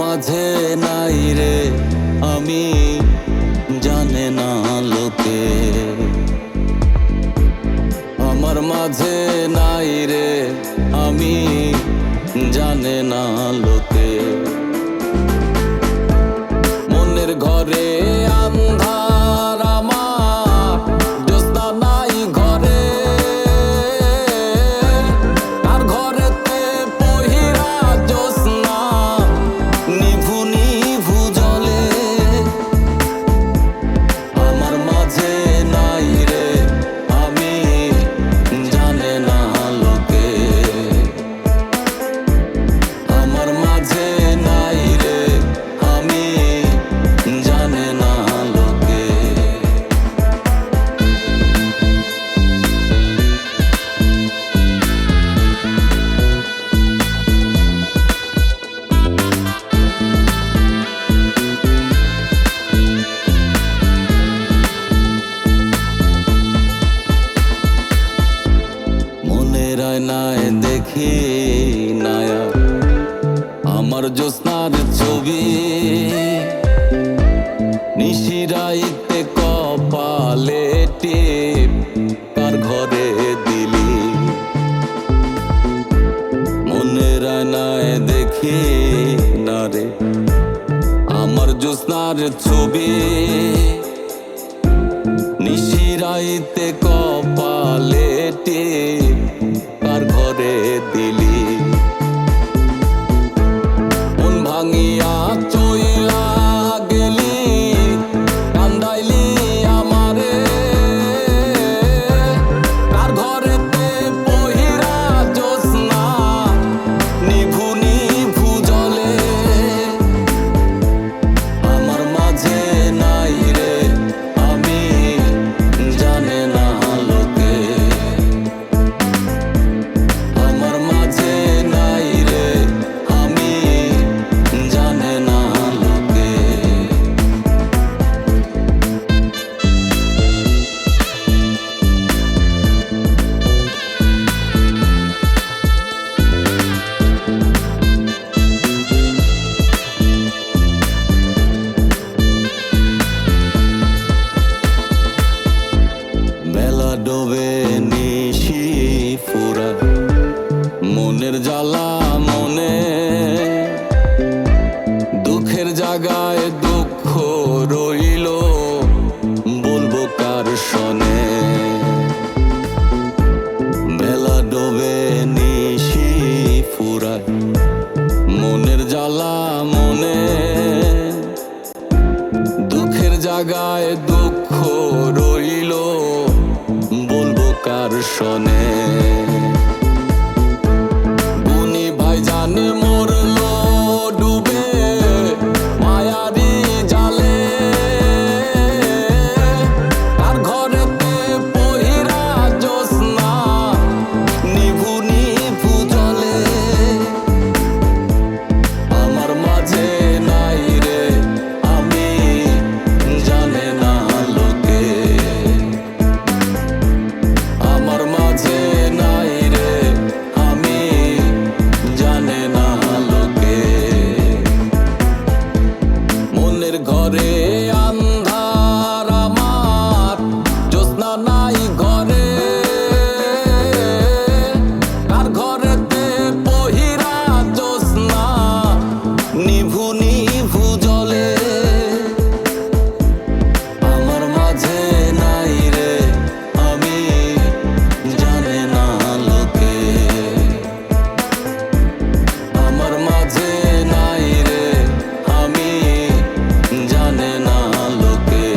মাঝে নাই রে আমি জানে না লোকে, আমার মাঝে নাই রে আমি জানে না লোকে। মনের ঘরে আন্ধার আমার, জ্যোৎস্না নাই ঘরে, আর ঘরেতে পহিরা জ্যোৎস্না নিভু নিভু জ্বলে। আমার মাঝে নাই রে আমি জানে না লোকে, আমার মাঝে নাই রে আমি জানে না লোকে। মনের আয়নায় দেখি নায়া আমার জ্যোৎস্নার ছবি, নিশিরাইতে কপালে টিপ কার ঘরে দিলি। মনের আয়নায় দেখি না রে আমার জ্যোৎস্নার ছবি, নিশিরাইতে কপালে টিপ কার ঘরে দিলি। মন ভাঙিয়া চইলা গেলি, কান্দাইলি আমারে, কার ঘরেতে পহিরা জ্যোৎস্না নিভু নিভু জ্বলে। আমার মাঝে নাই রে আমি জানে না লোকে, আমার মাঝে নাই রে আমি জানে না লোকে। বেলা ডোবে নিশি ফুরা মনের জ্বালা মনে, দুঃখের জায়গায় দুঃখ রইল বলবো কার শনে। বেলা ডোবে নিশি ফুরায় মনের জ্বালা মনে, দুঃখের জায়গায় দুঃখ রইল বলবো কার শনে। গুনি ভাইজান মরলো ডুবে মায়ারি জালে, আর ঘরেতে পহিরা জ্যোৎস্না নিভু নিভু জ্বলে। আমার মাঝে নাই রে আমি জানে না লোকে, আমার মাঝে নাই রে আমি জানে না লোকে। মনের ঘরে আন্ধার আমার, জ্যোৎস্না নাই ঘরে, আর ঘরেতে পহিরা জ্যোৎস্না নিভু নিভু জ্বলে। আমার মাঝে নাই রে আমি জানে না লোকে, আমার মাঝে নাই রে আমি জানে না লোকে।